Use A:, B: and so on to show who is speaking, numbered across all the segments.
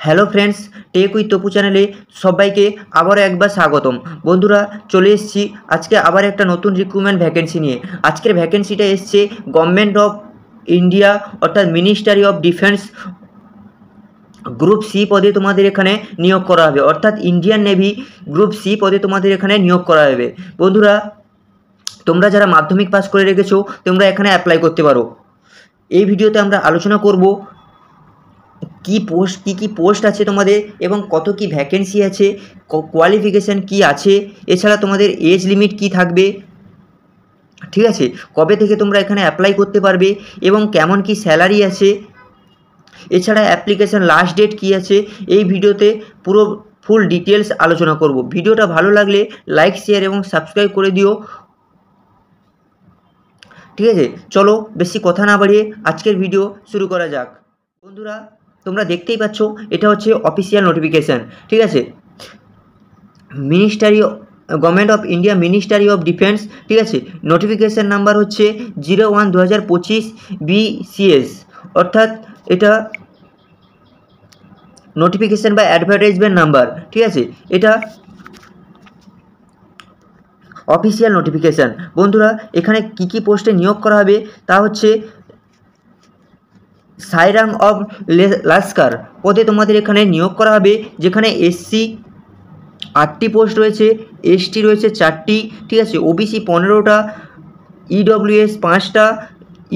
A: Hello friends, tech with Tapu চ্যানেলে সবাইকে আবারও একবার স্বাগতম। বন্ধুরা, চলে এসেছি আজকে আবার একটা নতুন রিক্রুটমেন্ট ভ্যাকেন্সি নিয়ে। আজকের ভ্যাকেন্সিটা এসছে গভর্নমেন্ট অফ ইন্ডিয়া অর্থাৎ ministry of defence group C পদে তোমাদের এখানে নিয়োগ করা হবে, অর্থাৎ ইন্ডিয়ান নেভি গ্রুপ সি পদে তোমাদের এখানে নিয়োগ করা হবে। বন্ধুরা, তোমরা যারা মাধ্যমিক পাস করে রেখেছো তোমরা এখানে অ্যাপ্লাই করতে পারো। এই ভিডিওতে আমরা আলোচনা করব কি পোস্ট আছে তোমাদের এবং কত কি ভ্যাকেন্সি আছে, কোয়ালিফিকেশান কি আছে, এছাড়া তোমাদের এজ লিমিট কি থাকবে, ঠিক আছে, কবে থেকে তোমরা এখানে অ্যাপ্লাই করতে পারবে এবং কেমন কি স্যালারি আছে, এছাড়া অ্যাপ্লিকেশান লাস্ট ডেট কি আছে, এই ভিডিওতে পুরো ফুল ডিটেলস আলোচনা করব। ভিডিওটা ভালো লাগলে লাইক শেয়ার এবং সাবস্ক্রাইব করে দিও, ঠিক আছে। চলো বেশি কথা না বাড়িয়ে আজকের ভিডিও শুরু করা যাক। বন্ধুরা, তোমরা দেখতেই পাচ্ছ এটা হচ্ছে অফিসিয়াল নোটিফিকেশান, ঠিক আছে। Government of India ministry of defence, ঠিক আছে। নোটিফিকেশান নাম্বার হচ্ছে 01/2025 BCS, অর্থাৎ এটা নোটিফিকেশান বা অ্যাডভার্টাইজমেন্ট নাম্বার, ঠিক আছে। এটা অফিসিয়াল নোটিফিকেশান। বন্ধুরা, এখানে কি পোস্টে নিয়োগ করা হবে তা হচ্ছে সাইরাং অফ লাস্কার পদে তোমাদের এখানে নিয়োগ করা হবে, যেখানে এসসি 8টি পোস্ট রয়েছে, এসটি রয়েছে 4টি, ঠিক আছে, ওবিসি 15টা, ইডব্লিউএস 5টা,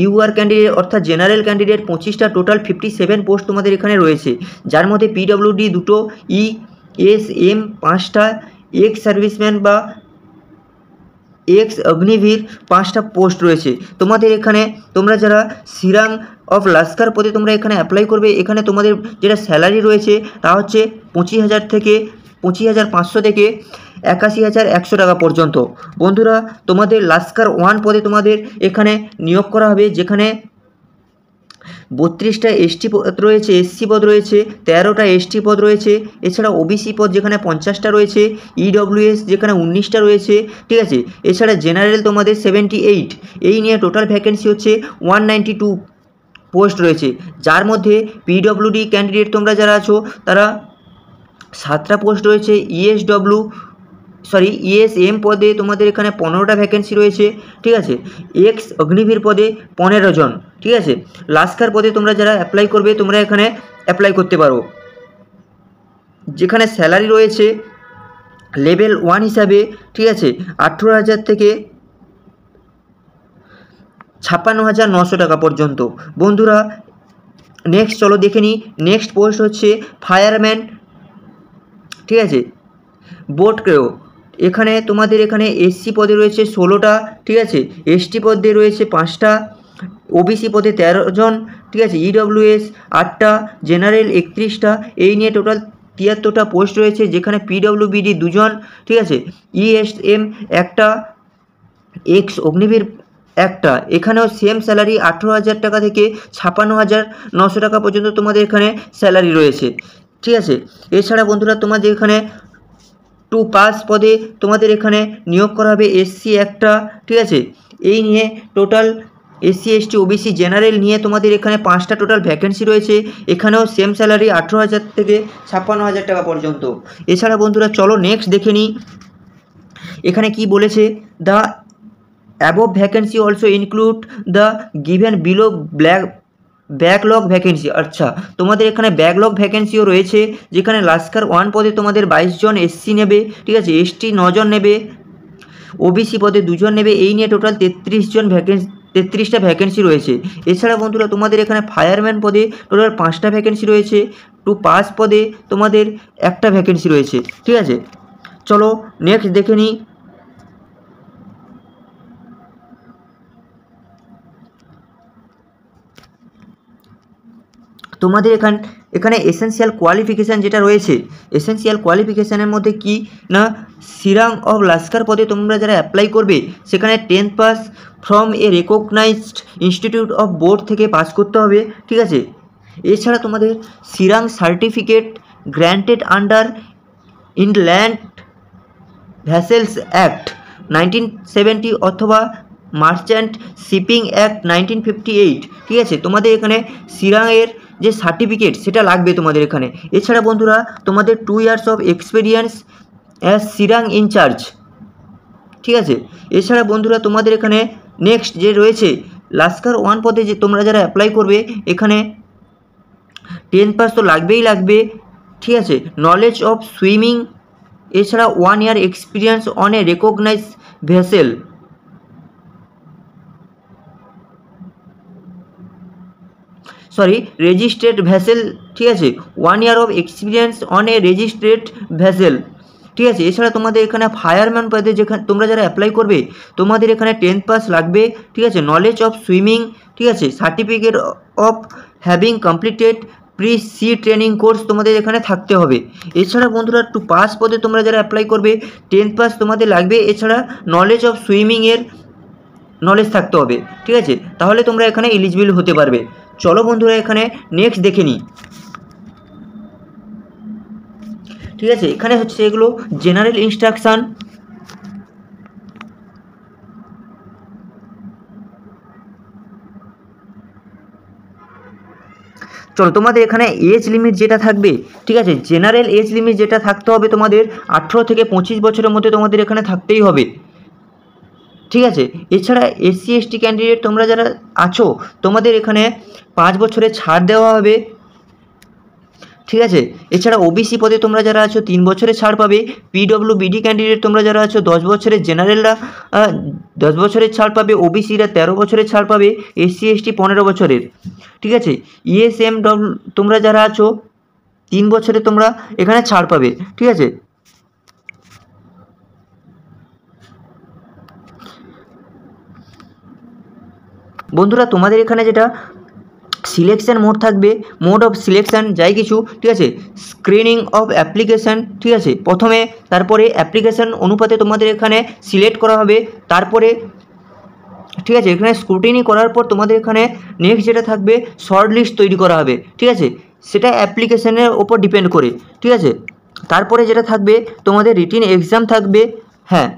A: ইউআর ক্যান্ডিডেট অর্থাৎ জেনারেল ক্যান্ডিডেট 25টা, টোটাল 57 পোস্ট তোমাদের এখানে রয়েছে, যার মধ্যে পিডব্লিউডি 2টো, ইএসএম 5টা, এক্স সার্ভিসম্যান বা এক্স অগ্নিবীর 5টা পোস্ট রয়েছে তোমাদের এখানে। তোমরা যারা সিরাং অফ লাস্কার পদে তোমরা এখানে অ্যাপ্লাই করবে, এখানে তোমাদের যেটা স্যালারি রয়েছে তা হচ্ছে 25,500 থেকে 81,100 টাকা পর্যন্ত। বন্ধুরা, তোমাদের লাস্কার 1 পদে তোমাদের এখানে নিয়োগ করা হবে, যেখানে 32টা এসটি পদ রয়েছে, এসসি পদ রয়েছে 13টা, এসটি পদ রয়েছে, এছাড়া ওবিসি পদ যেখানে 50টা রয়েছে, ইডব্লিউএস যেখানে 19টা রয়েছে, ঠিক আছে, এছাড়া জেনারেল তোমাদের 78। এই নিয়ে টোটাল ভ্যাকেন্সি হচ্ছে 192 পোস্ট রয়েছে, যার মধ্যে পিডব্লিউডি ক্যান্ডিডেট তোমরা যারা আছো তারা 7টা পোস্ট রয়েছে, ইএসএম পদে তোমাদের এখানে 15টা ভ্যাকেন্সি রয়েছে, ঠিক আছে, এক্স অগ্নিবীর পদে 15 জন, ঠিক আছে। লাস্কার পদে তোমরা যারা অ্যাপ্লাই করবে তোমরা এখানে অ্যাপ্লাই করতে পারো, যেখানে স্যালারি রয়েছে লেভেল 1 হিসাবে, ঠিক আছে, 18,000 থেকে 56,900 টাকা পর্যন্ত। বন্ধুরা, নেক্সট চলো দেখে নিই। নেক্সট পোস্ট হচ্ছে ফায়ারম্যান, ঠিক আছে, বোট ক্রেও। এখানে তোমাদের এখানে এসসি পদে রয়েছে 16টা, ঠিক আছে, এসটি পদে রয়েছে 5টা, ওবিসি পদে 13 জন, ঠিক আছে, ইডব্লিউএস 8টা, জেনারেল 31টা। এই নিয়ে টোটাল 73টা পোস্ট রয়েছে, যেখানে পিডব্লিউবিডি 2 জন, ঠিক আছে, ইএসএম 1টা, এক্স অগ্নিবীর 1টা। এখানেও সেম স্যালারি 18,000 টাকা থেকে 56,900 টাকা পর্যন্ত তোমাদের এখানে স্যালারি রয়েছে, ঠিক আছে। এছাড়া বন্ধুরা, তোমাদের এখানে 2 পাস পদে তোমাদের এখানে নিয়োগ করা হবে, এসসি 1টা, ঠিক আছে। এই নিয়ে total SC ST OBC general নিয়ে তোমাদের এখানে 5টা টোটাল ভ্যাকেন্সি রয়েছে, এখানেও সেম স্যালারি 18,000 থেকে 56,000 টাকা পর্যন্ত। এছাড়া বন্ধুরা চলো নেক্সট দেখে নিই এখানে কি বলেছে। The above vacancy also include the given below backlog vacancy. আচ্ছা, তোমাদের এখানে ব্যাকলগ ভ্যাকেন্সিও রয়েছে, যেখানে লাস্কার 1 পদে তোমাদের 22 জন এসসি নেবে, ঠিক আছে, এসটি 9 জন নেবে, ওবিসি পদে 2 জন নেবে। এই নিয়ে টোটাল 33টা ভ্যাকেন্সি রয়েছে। এছাড়া বন্ধুরা, তোমাদের এখানে ফায়ারম্যান পদে টোটাল 5টা ভ্যাকেন্সি রয়েছে, 2 পাস পদে তোমাদের 1টা ভ্যাকেন্সি রয়েছে, ঠিক আছে। চলো নেক্সট দেখে নিই। তোমাদের এখানে এসেনশিয়াল কোয়ালিফিকেশান যেটা রয়েছে, এসেনশিয়াল কোয়ালিফিকেশানের মধ্যে কি না, সিরাং অফ লাস্কার পদে তোমরা যারা অ্যাপ্লাই করবে সেখানে 10th pass from a recognized institute of board থেকে পাস করতে হবে, ঠিক আছে। এছাড়া তোমাদের সিরাং certificate granted under inland vessels act 1970 অথবা মার্চেন্ট শিপিং অ্যাক্ট 1958, ঠিক আছে। তোমাদের এখানে সিরাংয়ের যে সার্টিফিকেট সেটা লাগবে তোমাদের এখানে। এছাড়া বন্ধুরা তোমাদের 2 ইয়ার্স অফ এক্সপিরিয়েন্স অ্যাজ সিরাং ইনচার্জ, ঠিক আছে। এছাড়া বন্ধুরা তোমাদের এখানে নেক্সট যে রয়েছে লাস্কার 1 পদে যে তোমরা যারা অ্যাপ্লাই করবে এখানে 10 পাস তো লাগবে, ঠিক আছে। নলেজ অফ সুইমিং, এছাড়া 1 year experience on a recognise vessel, registered vessel, ঠিক আছে। 1 year of experience on a registered vessel, ঠিক আছে। এছাড়া তোমাদের এখানে ফায়ারম্যান পদে যেখানে তোমরা যারা অ্যাপ্লাই করবে তোমাদের এখানে 10 পাস লাগবে, ঠিক আছে। নলেজ অফ সুইমিং, ঠিক আছে। Certificate of having completed pre sea training course তোমাদের এখানে থাকতে হবে। এছাড়া বন্ধুরা 2 পাস পদে তোমরা যারা অ্যাপ্লাই করবে 10 পাস তোমাদের লাগবে, এছাড়া নলেজ অফ সুইমিংয়ের নলেজ থাকতে হবে, ঠিক আছে। তাহলে তোমরা এখানে এলিজিবল হতে পারবে। চলো বন্ধুরা এখানে নেক্সট দেখে নিই, ঠিক আছে। এখানে হচ্ছে এগুলো জেনারেল ইনস্ট্রাকশান, চলো তোমাদের এখানে এজ লিমিট যেটা থাকবে, ঠিক আছে, জেনারেল এজ লিমিট যেটা থাকতে হবে তোমাদের 18 থেকে 25 বছরের মধ্যে তোমাদের এখানে থাকতেই হবে, ঠিক আছে। এছাড়া এসসি এসটি ক্যান্ডিডেট তোমরা যারা আছো তোমাদের এখানে 5 বছরের ছাড় দেওয়া হবে, ঠিক আছে। এছাড়া ওবিসি পদে তোমরা যারা আছো 3 বছরের ছাড় পাবে। পিডব্লিউবিডি ক্যান্ডিডেট তোমরা যারা আছো 10 বছরের, জেনারেলরা 10 বছরের ছাড় পাবে, ওবিসিরা 13 বছরের ছাড় পাবে, এসসি এসটি 15 বছরের, ঠিক আছে। ইএসএমডব্লিউ তোমরা যারা আছো 3 বছরে তোমরা এখানে ছাড় পাবে, ঠিক আছে। বন্ধুরা তোমাদের এখানে যেটা সিলেকশন মোড থাকবে, মোড অফ সিলেকশন যাই কিছু, ঠিক আছে। স্ক্রিনিং অফ অ্যাপ্লিকেশান, ঠিক আছে, প্রথমে, তারপরে অ্যাপ্লিকেশান অনুপাতে তোমাদের এখানে সিলেক্ট করা হবে, তারপরে, ঠিক আছে, এখানে স্ক্রুটিনি করার পর তোমাদের এখানে নেক্সট যেটা থাকবে শর্ট লিস্ট তৈরি করা হবে, ঠিক আছে। সেটা অ্যাপ্লিকেশানের ওপর ডিপেন্ড করে, ঠিক আছে। তারপরে যেটা থাকবে তোমাদের রিটিন এক্সাম থাকবে, হ্যাঁ,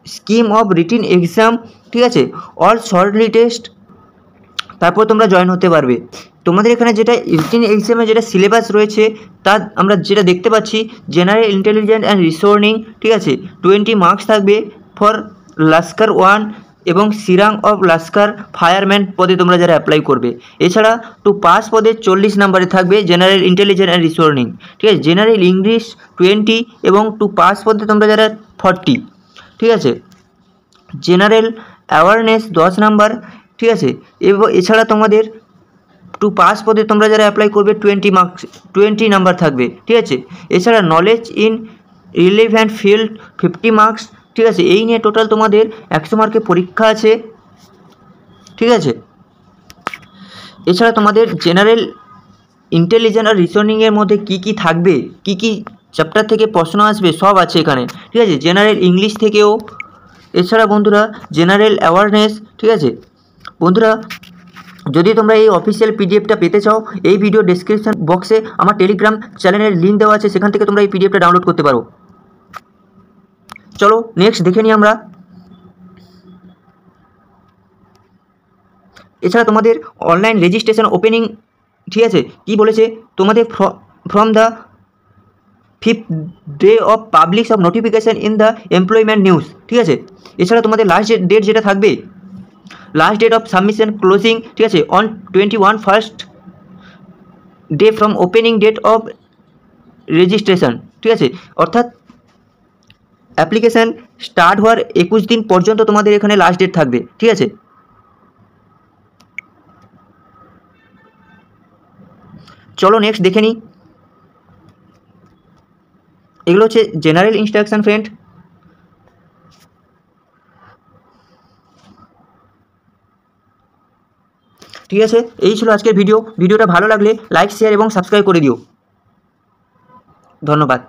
A: স্কিম অফ রিটিন এক্সাম, ঠিক আছে, অল শর্টলি টেস্ট, তারপর তোমরা জয়েন হতে পারবে। তোমাদের এখানে যেটা রিটিন এক্সামে যেটা সিলেবাস রয়েছে তা আমরা যেটা দেখতে পাচ্ছি, জেনারেল ইন্টেলিজেন্স অ্যান্ড রিসনিং, ঠিক আছে, 20 মার্কস থাকবে ফর লাস্কার 1 এবং সিরাং অফ লাস্কার ফায়ারম্যান পদে তোমরা যারা অ্যাপ্লাই করবে। এছাড়া 2 পাস পদে 40 নাম্বারে থাকবে জেনারেল ইন্টেলিজেন্স অ্যান্ড রিসনিং, ঠিক আছে। জেনারেল ইংলিশ 20 এবং 2 পাস পদে তোমরা যারা 40, ঠিক আছে। জেনারেল অ্যাওয়ারনেস 10 নাম্বার, ঠিক আছে। এবং এছাড়া তোমাদের 2 পাস পদে তোমরা যারা অ্যাপ্লাই করবে 20 নাম্বার থাকবে, ঠিক আছে। এছাড়া knowledge in relevant field 50 marks, ঠিক আছে। এই নিয়ে টোটাল তোমাদের 100 মার্কের পরীক্ষা আছে, ঠিক আছে। এছাড়া তোমাদের জেনারেল ইন্টেলিজেন্স আর রিজনিংয়ের মধ্যে কী থাকবে, কী চ্যাপ্টার থেকে প্রশ্ন আসবে সব আছে এখানে, ঠিক আছে। জেনারেল ইংলিশ থেকেও, এছাড়া বন্ধুরা জেনারেল অ্যাওয়ারনেস, ঠিক আছে। বন্ধুরা যদি তোমরা এই অফিসিয়াল পিডিএফটা পেতে চাও, এই ভিডিও ডেসক্রিপশন বক্সে আমার টেলিগ্রাম চ্যানেলের লিঙ্ক দেওয়া আছে, সেখান থেকে তোমরা এই পিডিএফটা ডাউনলোড করতে পারো। চলো নেক্সট দেখে নিই আমরা। এছাড়া তোমাদের অনলাইন রেজিস্ট্রেশন ওপেনিং, ঠিক আছে, কি বলেছে তোমাদের from the 5th day of publish of notification in the employment news, ঠিক আছে। এছাড়া তোমাদের লাস্ট ডেট যেটা থাকবে, last date of submission closing, ঠিক আছে, on 21 first day from opening date of registration, ঠিক আছে। অর্থাৎ অ্যাপ্লিকেশান স্টার্ট হওয়ার 21 দিন পর্যন্ত তোমাদের এখানে লাস্ট ডেট থাকবে, ঠিক আছে। চলো নেক্সট দেখে নিই। এগুলো হচ্ছে জেনারেল ইনস্ট্রাকশন ফ্রেন্ড। ঠিক আছে, এই ছিল আজকের ভিডিওটা ভালো লাগলে লাইক, শেয়ার এবং সাবস্ক্রাইব করে দিও। ধন্যবাদ।